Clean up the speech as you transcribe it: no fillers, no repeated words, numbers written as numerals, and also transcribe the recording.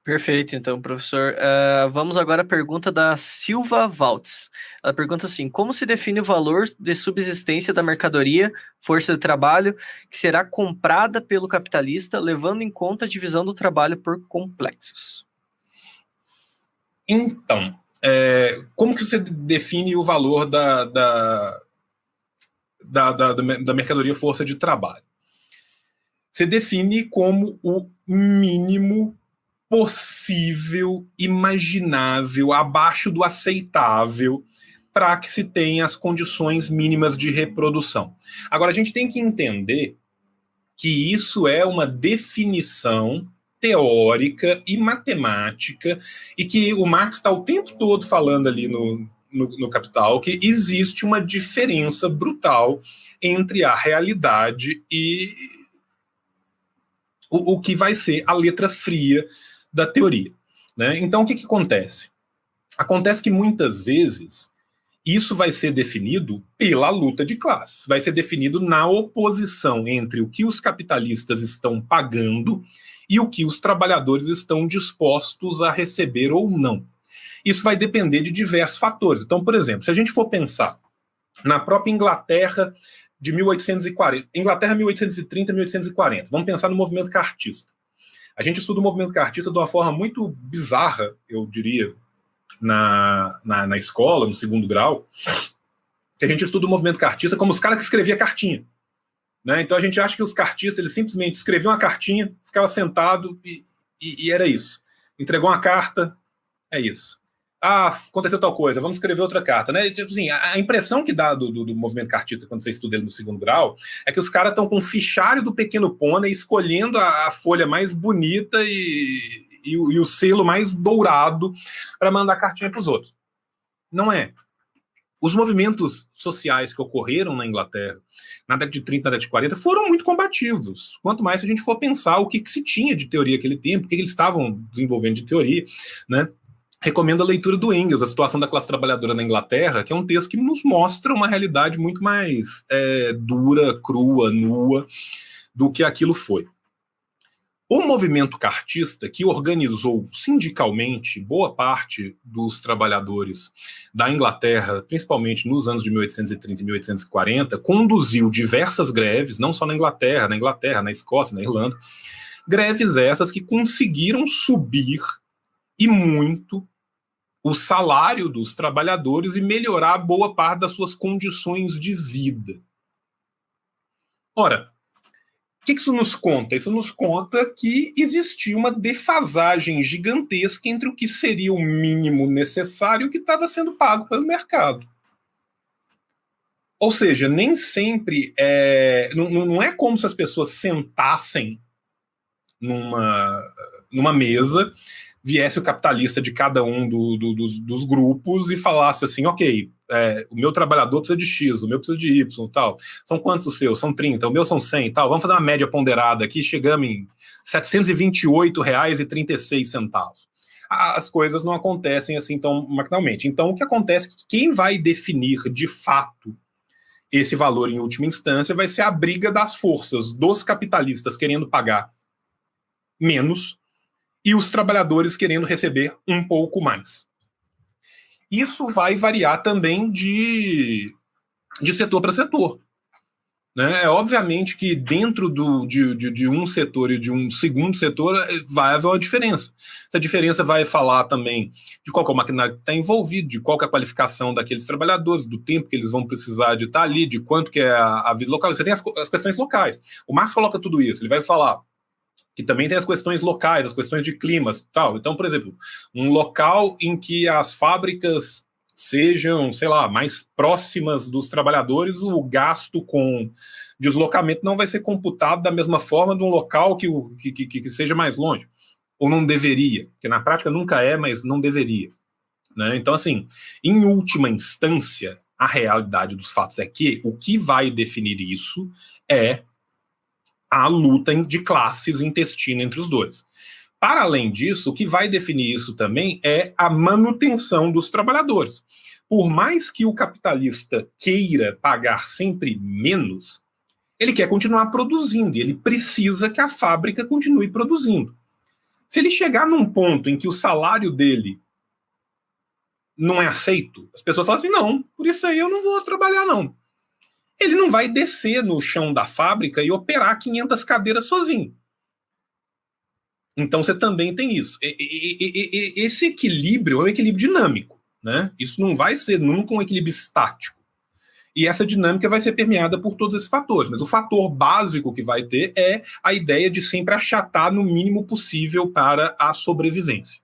Perfeito, então, professor. Vamos agora à pergunta da Silva Valtz. Ela pergunta assim: como se define o valor de subsistência da mercadoria, força de trabalho, que será comprada pelo capitalista, levando em conta a divisão do trabalho por complexos? Então, como que você define o valor da mercadoria força de trabalho? Você define como o mínimo possível, imaginável, abaixo do aceitável, para que se tenha as condições mínimas de reprodução. Agora, a gente tem que entender que isso é uma definição teórica e matemática, e que o Marx está o tempo todo falando ali no Capital que existe uma diferença brutal entre a realidade e o que vai ser a letra fria da teoria. Né? Então, o que acontece? Acontece que muitas vezes isso vai ser definido pela luta de classes, vai ser definido na oposição entre o que os capitalistas estão pagando e o que os trabalhadores estão dispostos a receber ou não. Isso vai depender de diversos fatores. Então, por exemplo, se a gente for pensar na própria Inglaterra de 1840, Inglaterra 1830, 1840, vamos pensar no movimento cartista. A gente estuda o movimento cartista de uma forma muito bizarra, eu diria, na escola, no segundo grau, que a gente estuda o movimento cartista como os caras que escreviam cartinha. Né? Então a gente acha que os cartistas, eles simplesmente escreviam uma cartinha, ficava sentado e era isso. Entregou uma carta, é isso. Aconteceu tal coisa, vamos escrever outra carta. Né? Tipo assim, a impressão que dá do movimento cartista quando você estuda ele no segundo grau é que os caras estão com o fichário do Pequeno Pônei, escolhendo a folha mais bonita e o selo mais dourado para mandar cartinha para os outros. Não é. Os movimentos sociais que ocorreram na Inglaterra na década de 30, na década de 40, foram muito combativos. Quanto mais se a gente for pensar o que se tinha de teoria naquele tempo, o que eles estavam desenvolvendo de teoria, né? Recomendo a leitura do Engels, A Situação da Classe Trabalhadora na Inglaterra, que é um texto que nos mostra uma realidade muito mais dura, crua, nua, do que aquilo foi. O movimento cartista, que organizou sindicalmente boa parte dos trabalhadores da Inglaterra, principalmente nos anos de 1830 e 1840, conduziu diversas greves, não só na Inglaterra, na Escócia, na Irlanda, greves essas que conseguiram subir e muito o salário dos trabalhadores e melhorar boa parte das suas condições de vida. Ora, o que isso nos conta? Isso nos conta que existia uma defasagem gigantesca entre o que seria o mínimo necessário e o que estava sendo pago pelo mercado. Ou seja, nem sempre não é como se as pessoas sentassem numa mesa, viesse o capitalista de cada um dos grupos e falasse assim, ok, o meu trabalhador precisa de X, o meu precisa de Y, tal. São quantos os seus? São 30, o meu são 100, tal. Vamos fazer uma média ponderada aqui, chegamos em R$ 728,36. As coisas não acontecem assim tão maquinalmente. Então, o que acontece é que quem vai definir de fato esse valor em última instância vai ser a briga das forças dos capitalistas querendo pagar menos e os trabalhadores querendo receber um pouco mais. Isso vai variar também de setor para setor. Né? É obviamente que dentro de um setor e de um segundo setor vai haver uma diferença. Essa diferença vai falar também de qual é o maquinário que está envolvido, de qual é a qualificação daqueles trabalhadores, do tempo que eles vão precisar de estar ali, de quanto que é a vida local. Você tem as questões locais. O Marx coloca tudo isso. Ele vai falar que também tem as questões locais, as questões de climas, tal. Então, por exemplo, um local em que as fábricas sejam, sei lá, mais próximas dos trabalhadores, o gasto com deslocamento não vai ser computado da mesma forma de um local que seja mais longe. Ou não deveria, porque na prática nunca é, mas não deveria. Né? Então, assim, em última instância, a realidade dos fatos é que o que vai definir isso é a luta de classes intestina entre os dois. Para além disso, o que vai definir isso também é a manutenção dos trabalhadores. Por mais que o capitalista queira pagar sempre menos, ele quer continuar produzindo e ele precisa que a fábrica continue produzindo. Se ele chegar num ponto em que o salário dele não é aceito, as pessoas falam assim, não, por isso aí eu não vou trabalhar, não. Ele não vai descer no chão da fábrica e operar 500 cadeiras sozinho. Então você também tem isso. Esse equilíbrio é um equilíbrio dinâmico, né? Isso não vai ser nunca um equilíbrio estático. E essa dinâmica vai ser permeada por todos esses fatores. Mas o fator básico que vai ter é a ideia de sempre achatar no mínimo possível para a sobrevivência.